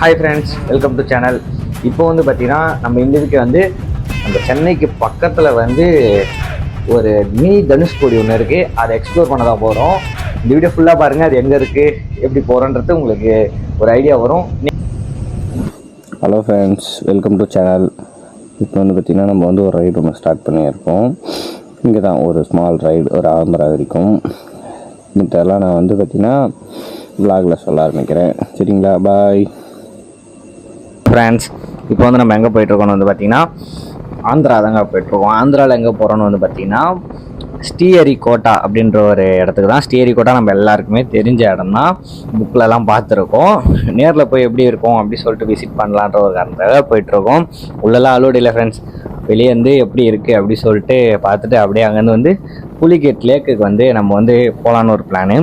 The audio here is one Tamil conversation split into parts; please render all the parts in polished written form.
Hi friends, welcome to channel. இப்போ வந்து பார்த்தீங்கன்னா நம்ம இந்த இதுக்கு வந்து அந்த சென்னைக்கு பக்கத்தில் வந்து ஒரு மினி தனுஷ்கோடி ஒன்று இருக்குது. அதை எக்ஸ்ப்ளோர் பண்ண தான் போகிறோம். இந்த வீடியோ ஃபுல்லாக பாருங்கள். அது எங்கே இருக்குது, எப்படி போகிறோன்றது உங்களுக்கு ஒரு ஐடியா வரும். Hello friends, welcome to channel. இப்போ வந்து பார்த்திங்கன்னா நம்ம வந்து ஒரு ரைடு ஒன்று ஸ்டார்ட் பண்ணியிருக்கோம். இங்கே தான் ஒரு ஸ்மால் ரைடு, ஒரு ஆந்திரா வரைக்கும். இதெல்லாம் நான் வந்து பார்த்திங்கன்னா விலாகில் சொல்ல ஆரம்பிக்கிறேன். சரிங்களா? Bye friends. இப்போ வந்து நம்ம எங்கே போயிட்டுருக்கோன்னு வந்து பார்த்திங்கன்னா ஆந்திரா தாங்க போயிட்டுருக்கோம். ஆந்திராவில் எங்கே போகிறோன்னு வந்து பார்த்திங்கன்னா ஸ்ரீஹரிகோட்டா அப்படின்ற ஒரு இடத்துக்கு தான். ஸ்ரீஹரிகோட்டா நம்ம எல்லாருக்குமே தெரிஞ்ச இடம் தான், புக்கிலலாம் பார்த்துருக்கோம். நேரில் போய் எப்படி இருக்கும் அப்படி சொல்லிட்டு விசிட் பண்ணலான்ற ஒரு காரணத்துக்காக போயிட்டுருக்கோம். உள்ளெல்லாம் அலோடு இல்லை ஃப்ரெண்ட்ஸ். வெளியே வந்து எப்படி இருக்குது அப்படி சொல்லிட்டு பார்த்துட்டு அப்படியே அங்கேருந்து வந்து புலிகேட் லேக்குக்கு வந்து நம்ம வந்து போகலான்னு ஒரு பிளானு.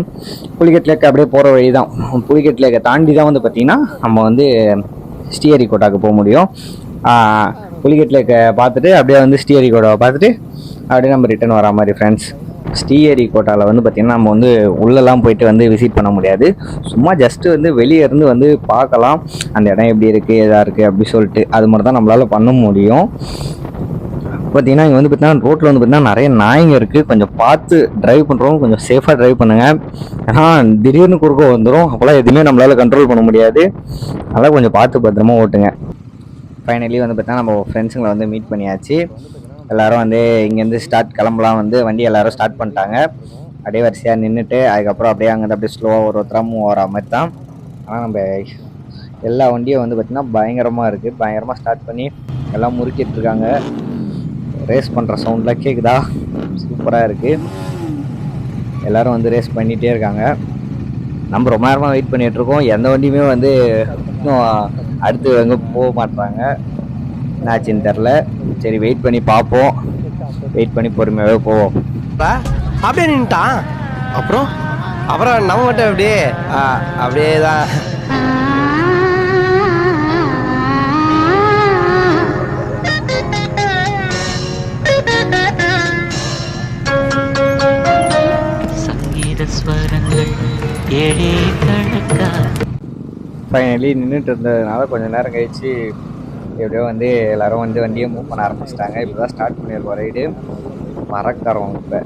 புலிகேட் லேக் அப்படியே போகிற வழி தான். புலிகேட் லேக்கை தாண்டி தான் வந்து பார்த்திங்கன்னா நம்ம வந்து ஸ்ரீஹரிகோட்டாவுக்கு போக முடியும். புலிகேட் லேக்கை பார்த்துட்டு அப்படியே வந்து ஸ்ரீஹரிகோட்டாவை பார்த்துட்டு அப்படியே நம்ம ரிட்டர்ன் வர மாதிரி ஃப்ரெண்ட்ஸ். ஸ்ரீஹரிகோட்டாவில் வந்து பார்த்திங்கன்னா நம்ம வந்து உள்ளெல்லாம் போயிட்டு வந்து விசிட் பண்ண முடியாது. சும்மா ஜஸ்ட்டு வந்து வெளியே இருந்து வந்து பார்க்கலாம், அந்த இடம் எப்படி இருக்குது எதாக இருக்குது அப்படி சொல்லிட்டு. அது மட்டும் தான் நம்மளால் பண்ண முடியும். பார்த்தீங்கன்னா இங்கே வந்து பார்த்தீங்கன்னா ரோட்டில் வந்து பார்த்தீங்கன்னா நிறைய நாய்ங்க இருக்குது. கொஞ்சம் பார்த்து ட்ரைவ் பண்ணுறவங்க கொஞ்சம் சேஃபாக ட்ரைவ் பண்ணுங்கள். ஏன்னா திடீர்னு குறுக்க வந்துடும், அப்போல்லாம் எதுவுமே நம்மளால் கண்ட்ரோல் பண்ண முடியாது. அதனால் கொஞ்சம் பார்த்து பத்திரமா ஓட்டுங்க. ஃபைனலி வந்து பார்த்தீங்கன்னா நம்ம ஃப்ரெண்ட்ஸுங்களை வந்து மீட் பண்ணியாச்சு. எல்லோரும் வந்து இங்கேருந்து கிளம்பலாம் வந்து வண்டி எல்லோரும் ஸ்டார்ட் பண்ணிட்டாங்க. அப்படியே வரிசையாக நின்றுட்டு அதுக்கப்புறம் அப்படியே அங்கே அப்படியே ஸ்லோவாக ஒரு ஒருத்தராக மூவ் ஆகிற மாதிரி தான். ஆனால் நம்ம எல்லா வண்டியும் வந்து பார்த்திங்கன்னா பயங்கரமாக இருக்குது. பயங்கரமாக ஸ்டார்ட் பண்ணி எல்லாம் முறுக்கிட்டுருக்காங்க. ரேஸ் பண்ணுற சவுண்ட்லாம் கேட்குதா? சூப்பராக இருக்குது. எல்லோரும் வந்து ரேஸ் பண்ணிகிட்டே இருக்காங்க. நம்ம ரொம்ப நேரமாக வெயிட் பண்ணிகிட்ருக்கோம். எந்த வண்டியுமே வந்து இன்னும் அடுத்து எங்கே போக மாட்டுறாங்க. என்னாச்சுன்னு தெரில. சரி, வெயிட் பண்ணி பார்ப்போம். வெயிட் பண்ணி பொறுமையாகவே போவோம். அப்படியே நின்ட்டான். அப்புறம் நம்ம மட்டும் அப்படியே தான். ஃபைனலி நின்றுட்டு இருந்ததுனால கொஞ்சம் நேரம் கழிச்சு எப்படியோ வந்து எல்லோரும் வந்து வண்டியை மூவ் பண்ண ஆரம்பிச்சிட்டாங்க. இப்போ தான் ஸ்டார்ட் பண்ணியிருக்கோம் ரைடு. மறக்கிறோம் இப்போ.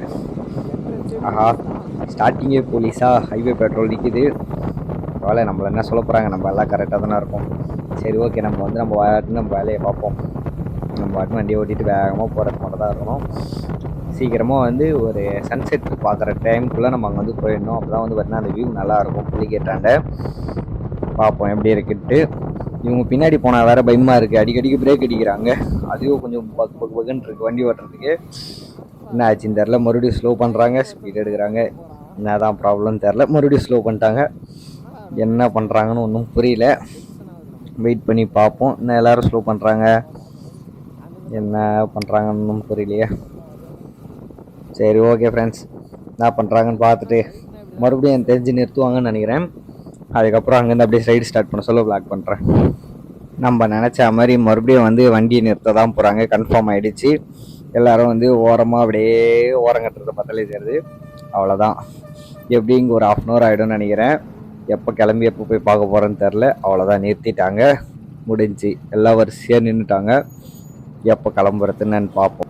ஆஹா, ஸ்டார்டிங்கே போலீஸா, ஹைவே பெட்ரோல் நிற்கிது. வேலை நம்மளை என்ன சொல்ல போகிறாங்க, நம்ம எல்லாம் கரெக்டாக தானே இருக்கும். சரி, ஓகே, நம்ம வந்து நம்ம வேலையை பார்ப்போம். நம்ம வாட்டு வண்டியை ஓட்டிகிட்டு வேகமாக போகிறது மட்டும் தான் இருக்கணும். சீக்கிரமாக வந்து ஒரு சன்செட் பார்க்குற டைமுக்குள்ளே நம்ம அங்கே வந்து போயிடணும். அப்போ தான் வந்து பார்த்திங்கன்னா அந்த வியூ நல்லாயிருக்கும். புலிகேட்டாண்ட பார்ப்போம் எப்படி இருக்குன்ட்டு. இவங்க பின்னாடி போனால் வேறு பயமாக இருக்குது. அடிக்கடிக்கு பிரேக் அடிக்கிறாங்க. அதுவும் கொஞ்சம் பகுன்னு இருக்குது வண்டி ஓட்டுறதுக்கு. என்ன ஆச்சுன்னு தெரில. மறுபடியும் ஸ்லோ பண்ணுறாங்க, ஸ்பீட் எடுக்கிறாங்க. என்ன தான் ப்ராப்ளம்னு தெரில. மறுபடியும் ஸ்லோ பண்ணிட்டாங்க. என்ன பண்ணுறாங்கன்னு ஒன்றும் புரியல. வெயிட் பண்ணி பார்ப்போம். இன்னும் எல்லோரும் ஸ்லோ பண்ணுறாங்க. என்ன பண்ணுறாங்கன்னு ஒன்றும் புரியலையே. சரி, ஓகே ஃப்ரெண்ட்ஸ், என்ன பண்ணுறாங்கன்னு பார்த்துட்டு மறுபடியும் எனக்கு தெரிஞ்சு நிறுத்துவாங்கன்னு நினைக்கிறேன். அதுக்கப்புறம் அங்கேருந்து அப்படியே சைடு ஸ்டார்ட் பண்ண சொல்ல பிளாக் பண்ணுறேன். நம்ம நினச்ச மாதிரி மறுபடியும் வந்து வண்டியை நிறுத்த தான் போகிறாங்க. கன்ஃபார்ம் ஆகிடுச்சு. எல்லோரும் வந்து ஓரமாக அப்படியே ஓரங்கட்டுறதை பார்த்தாலே தெரியுது. அவ்வளோதான். எப்படி இங்கே ஒரு 1/2 hour ஆகிடும்னு நினைக்கிறேன். எப்போ கிளம்பி எப்போ போய் பார்க்க போகிறேன்னு தெரில. அவ்வளோதான், நிறுத்திட்டாங்க, முடிஞ்சு. எல்லாம் வரிசையாக நின்றுட்டாங்க. எப்போ கிளம்புறதுன்னு பார்ப்போம்.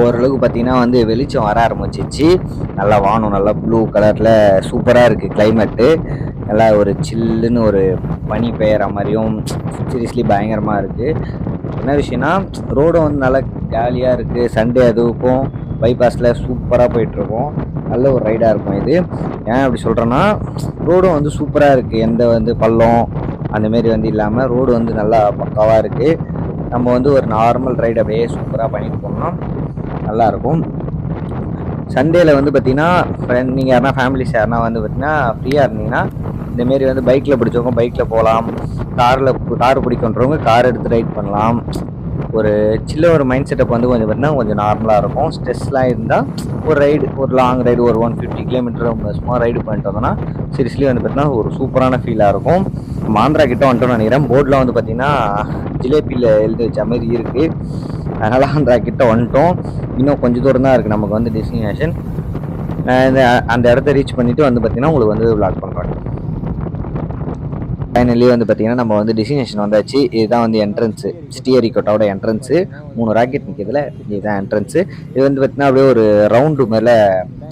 ஓரளவுக்கு பார்த்திங்கன்னா வந்து வெளிச்சம் வர ஆரம்பிச்சிச்சு. நல்லா வானம் நல்லா ப்ளூ கலரில் சூப்பராக இருக்குது. கிளைமேட்டு நல்லா ஒரு சில்லுன்னு ஒரு பனி பெய்கிற மாதிரியும் சீரியஸ்லி பயங்கரமாக இருக்குது. என்ன விஷயம்னா ரோடும் வந்து நல்லா ஜாலியாக இருக்குது. சண்டே அதுக்கும் பைபாஸில் சூப்பராக போயிட்டுருக்கோம். நல்ல ஒரு ரைடாக இருக்கும் இது. ஏன் அப்படி சொல்கிறேன்னா ரோடும் வந்து சூப்பராக இருக்குது. எந்த வந்து பள்ளம் அந்தமாரி வந்து இல்லாமல் ரோடு வந்து நல்லா பக்காவாக இருக்குது. நம்ம வந்து ஒரு நார்மல் ரைடு அப்படியே சூப்பராக பண்ணிட்டு போனோம்னா நல்லாயிருக்கும். சண்டேல வந்து பார்த்தீங்கன்னா நீங்கள் யாருனா ஃபேமிலிஸ் யாருனா வந்து பார்த்தீங்கன்னா ஃப்ரீயாக இருந்தீங்கன்னா இந்தமாரி வந்து பைக்கில் பிடிச்சவங்க பைக்கில் போகலாம், கார் பிடிக்கன்றவங்க கார் எடுத்து ரைட் பண்ணலாம். ஒரு சில்ல ஒரு மைண்ட் செட்டப் வந்து கொஞ்சம் பார்த்தீங்கன்னா கொஞ்சம் நார்மலாக இருக்கும். ஸ்ட்ரெஸ்லாம் இருந்தால் ஒரு லாங் ரைடு ஒரு 150 கிலோமீட்டர் சும்மா ரைடு பண்ணிட்டு வந்தோம்னா சீரியஸ்லி வந்து பார்த்தீங்கன்னா ஒரு சூப்பரான ஃபீலாக இருக்கும். நம்ம ஆந்திரா கிட்ட வந்துட்டோம்னு நினைக்கிறேன். போர்டில் வந்து பார்த்தீங்கன்னா ஜிலேபியில் எழுதி வச்ச மாதிரி இருக்குது. அதனால் ஆந்திரா கிட்ட வந்துட்டோம். இன்னும் கொஞ்சம் தூரம் தான் இருக்குது நமக்கு வந்து டெஸ்டினேஷன். அந்த இடத்த ரீச் பண்ணிவிட்டு வந்து பார்த்தீங்கன்னா உங்களுக்கு வந்து விளாக் பண்ணுறேன். ஃபைனலி வந்து பார்த்தீங்கன்னா நம்ம வந்து டெஸ்டினேஷன் வந்தாச்சு. இதுதான் வந்து என்ட்ரன்ஸு, ஸ்ரீஹரிகோட்டாவோட என்ட்ரன்ஸு. 3 ராக்கெட் நிற்கிறதுல இதுதான் என்ட்ரன்ஸு. இது வந்து பார்த்தீங்கன்னா அப்படியே ஒரு ரவுண்டு மேலே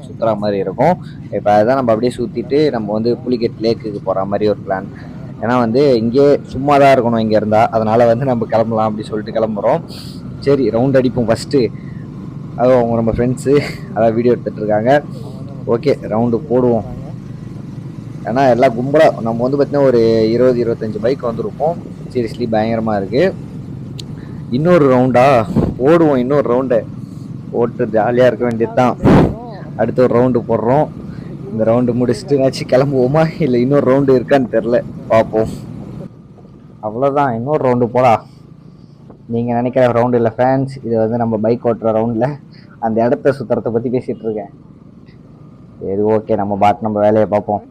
சுற்றுற மாதிரி இருக்கும். இப்போ அதுதான் நம்ம அப்படியே சுற்றிட்டு நம்ம வந்து புலிகேட் லேக்குக்கு போகிற மாதிரி ஒரு பிளான். ஏன்னா வந்து இங்கே சும்மா தான் இருக்கணும் இங்கே இருந்தால், அதனால் வந்து நம்ம கிளம்பலாம் அப்படி சொல்லிட்டு கிளம்புறோம். சரி ரவுண்ட் அடிப்போம் ஃபஸ்ட்டு. அதுவும் அவங்க நம்ம ஃப்ரெண்ட்ஸு அதான் வீடியோ எடுத்துகிட்டு இருக்காங்க. ஓகே ரவுண்டு போடுவோம். ஏன்னா எல்லாம் கும்பலாக நம்ம வந்து பார்த்தீங்கன்னா ஒரு 20-25 பைக் வந்துருப்போம். சீரியஸ்லி பயங்கரமாக இருக்குது. இன்னொரு ரவுண்டா ஓடுவோம், இன்னொரு ரவுண்டு ஓட்டு ஜாலியாக இருக்க வேண்டியது தான். அடுத்த ஒரு ரவுண்டு போடுறோம். இந்த ரவுண்டு முடிச்சுட்டு கிளம்புவோமா இல்லை இன்னொரு ரவுண்டு இருக்கான்னு தெரில, பார்ப்போம். அவ்வளோதான், இன்னொரு ரவுண்டு போடா. நீங்கள் நினைக்கிற ரவுண்டு இல்லை ஃபேன்ஸ், இது வந்து நம்ம பைக் ஓட்டுற ரவுண்டில் அந்த இடத்த சுற்றுறதை பற்றி பேசிகிட்டு இருக்கேன். சரி ஓகே, நம்ம வேலையை பார்ப்போம்.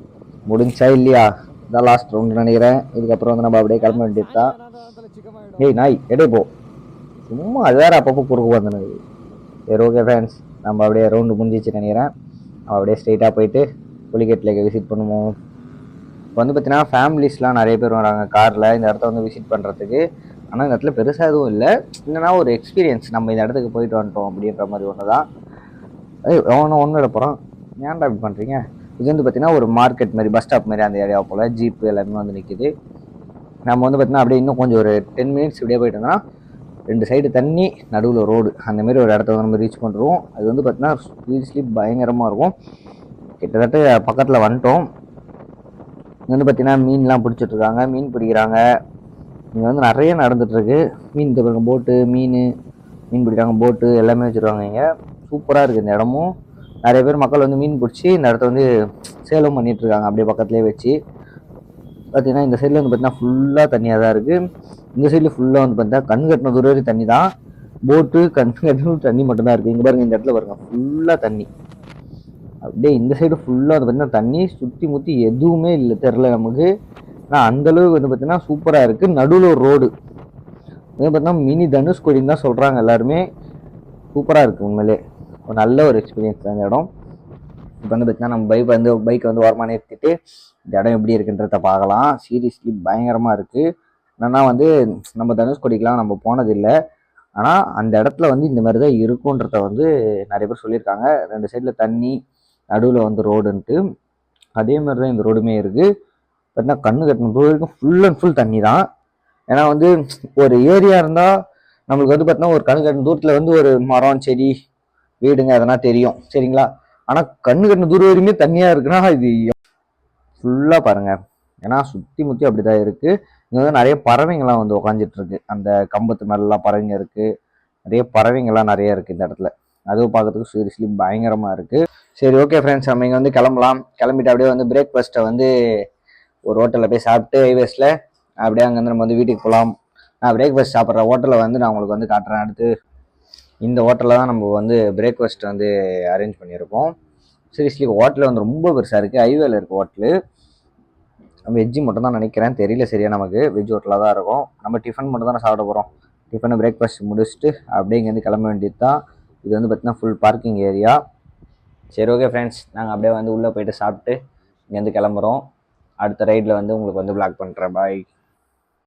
முடிஞ்சா இல்லையா, இதான் லாஸ்ட் ரவுண்டு நினைக்கிறேன். இதுக்கப்புறம் வந்து நம்ம அப்படியே கிளம்ப வேண்டியது தான். ஏய் நாய் எடே போ, சும்மா அது வேறு அப்பப்போ குறுக்கு வந்தனது. சரி ஓகே ஃபேன்ஸ், நம்ம அப்படியே ரவுண்டு முடிஞ்சிச்சு நினைக்கிறேன். நம்ம அப்படியே ஸ்ட்ரெயிட்டாக போயிட்டு புலிகேட் லேக்கை விசிட் பண்ணுவோம். இப்போ வந்து பார்த்தீங்கன்னா ஃபேமிலிஸ்லாம் நிறைய பேர் வராங்க காரில் இந்த இடத்த வந்து விசிட் பண்ணுறதுக்கு. ஆனால் இந்த இடத்துல பெருசாக எதுவும் இல்லை, என்னன்னா ஒரு எக்ஸ்பீரியன்ஸ், நம்ம இந்த இடத்துக்கு போயிட்டு வந்துட்டோம் அப்படின்ற மாதிரி ஒன்று தான். ஒன்றும் இல்லை போகிறோம், ஏன்டா இப்படி பண்ணுறீங்க. இது வந்து பார்த்தீங்கன்னா ஒரு மார்க்கெட் மாதிரி, பஸ் ஸ்டாப் மாதிரி அந்த ஏரியா போல் ஜீப்பு எல்லாமே வந்து நிற்கிது. நம்ம வந்து பார்த்தீங்கன்னா அப்படியே இன்னும் கொஞ்சம் ஒரு 10 மினிட்ஸ் இப்படியே போயிட்டு இருந்தோம்னா 2 சைடு தண்ணி நடுவில் ரோடு, அந்தமாரி ஒரு இடத்த வந்து நம்ம ரீச் பண்ணுறோம். அது வந்து பார்த்தீங்கன்னா சீரியஸ்லி பயங்கரமாக இருக்கும். கிட்டத்தட்ட பக்கத்தில் வந்துட்டோம். இங்கே வந்து பார்த்தீங்கன்னா மீன்லாம் பிடிச்சிட்ருக்காங்க, மீன் பிடிக்கிறாங்க. இங்கே வந்து நிறைய நடந்துகிட்ருக்கு. மீன் பிடிக்கிற போட்டு, மீன் பிடிக்கிறாங்க, போட்டு எல்லாமே வச்சுருக்காங்க. இங்கே சூப்பராக இருக்குது இந்த இடமும். நிறைய பேர் மக்கள் வந்து மீன் பிடிச்சி இந்த இடத்த வந்து சேலம் பண்ணிகிட்ருக்காங்க அப்படியே பக்கத்துலேயே வச்சு. பார்த்தீங்கன்னா இந்த சைடில் வந்து பார்த்தீங்கன்னா ஃபுல்லாக தண்ணியாக தான் இருக்குது. இந்த சைடில் ஃபுல்லாக வந்து பார்த்தீங்கன்னா கண் கட்டின தூரம் வரைக்கும் தண்ணி தான். போட்டு கண் கட்டின தண்ணி மட்டும்தான் இருக்குது. இங்கே பாருங்கள், இந்த இடத்துல பாருங்கள் ஃபுல்லாக தண்ணி. அப்படியே இந்த சைடு ஃபுல்லாக வந்து பார்த்தீங்கன்னா தண்ணி, சுற்றி முற்றி எதுவுமே இல்லை தெரில நமக்கு. ஆனால் அந்தளவுக்கு வந்து பார்த்தீங்கன்னா சூப்பராக இருக்குது. நடுவில் ஒரு ரோடு வந்து பார்த்தீங்கன்னா மினி தனுஷ்கோடின்னு தான் சொல்கிறாங்க எல்லாருமே. சூப்பராக இருக்குது உண்மையிலே, ஒரு நல்ல ஒரு எக்ஸ்பீரியன்ஸ் தான் இந்த இடம். இப்போ வந்து பார்த்தீங்கன்னா நம்ம பைக்கை வந்து ஓரமாக நிறுத்திட்டு இந்த இடம் எப்படி இருக்குன்றத பார்க்கலாம். சீரியஸ்லி பயங்கரமாக இருக்குது. என்னென்னா வந்து நம்ம தனுஷ்கோடிக்கெலாம் நம்ம போனதில்லை, ஆனால் அந்த இடத்துல வந்து இந்த மாதிரி தான் இருக்குன்றத வந்து நிறைய பேர் சொல்லியிருக்காங்க. 2 சைடில் தண்ணி, நடுவில் வந்து ரோடுன்ட்டு. அதே மாதிரி தான் இந்த ரோடுமே இருக்குது. பார்த்தீங்கன்னா கண்ணு கட்டின தூரம் ஃபுல் அண்ட் ஃபுல் தண்ணி தான். ஏன்னா வந்து ஒரு ஏரியா இருந்தால் நம்மளுக்கு வந்து பார்த்தீங்கன்னா ஒரு கண்ணு கட்டின தூரத்தில் வந்து ஒரு மரம், செடி, வீடுங்க அதெல்லாம் தெரியும் சரிங்களா. ஆனால் கண்ணு கட்டின தூரம் வரைக்குமே தண்ணியாக இருக்குன்னா இது ஃபுல்லாக பாருங்கள். ஏன்னா சுற்றி முற்றி அப்படி தான் இருக்குது. இங்கே வந்து நிறைய பறவைங்கள்லாம் வந்து உக்காந்துட்டுருக்கு. அந்த கம்பத்து மேலெலாம் பறவைங்க இருக்குது. நிறைய பறவைங்கள்லாம் நிறைய இருக்குது இந்த இடத்துல. அதுவும் பார்க்கறதுக்கு சீரியஸ்லி பயங்கரமாக இருக்குது. சரி ஓகே ஃப்ரெண்ட்ஸ், நம்ம இங்கே வந்து கிளம்பலாம். கிளம்பிட்டு அப்படியே வந்து பிரேக்ஃபாஸ்ட்டை வந்து ஒரு ஹோட்டலில் போய் சாப்பிட்டு ஹைவேஸில் அப்படியே அங்கேருந்து நம்ம வந்து வீட்டுக்கு போகலாம். நான் பிரேக்ஃபாஸ்ட் சாப்பிட்ற ஹோட்டலில் வந்து நான் உங்களுக்கு வந்து காட்டுறேன். அடுத்து இந்த ஹோட்டலில் தான் நம்ம வந்து பிரேக்ஃபாஸ்ட் வந்து அரேஞ்ச் பண்ணியிருக்கோம். சீரியஸ்லி ஹோட்டலில் வந்து ரொம்ப பெருசாக இருக்குது. ஹைவேல இருக்குது ஹோட்டலு. வெஜ்ஜு மட்டும் தான் நினைக்கிறேன், தெரியல சரியா நமக்கு. வெஜ் ஹோட்டலாக தான் இருக்கும். நம்ம டிஃபன் மட்டும் தான் சாப்பிட போகிறோம். டிஃபனை பிரேக்ஃபாஸ்ட் முடிச்சுட்டு அப்படியே இங்கேருந்து கிளம்ப வேண்டியது தான். இது வந்து பார்த்திங்கன்னா ஃபுல் பார்க்கிங் ஏரியா. சரி ஓகே ஃப்ரெண்ட்ஸ், நாங்கள் அப்படியே வந்து உள்ளே போயிட்டு சாப்பிட்டு இங்கேருந்து கிளம்புறோம். அடுத்த ரைடில் வந்து உங்களுக்கு வந்து வ்ளாக் பண்ணுறேன். பாய்.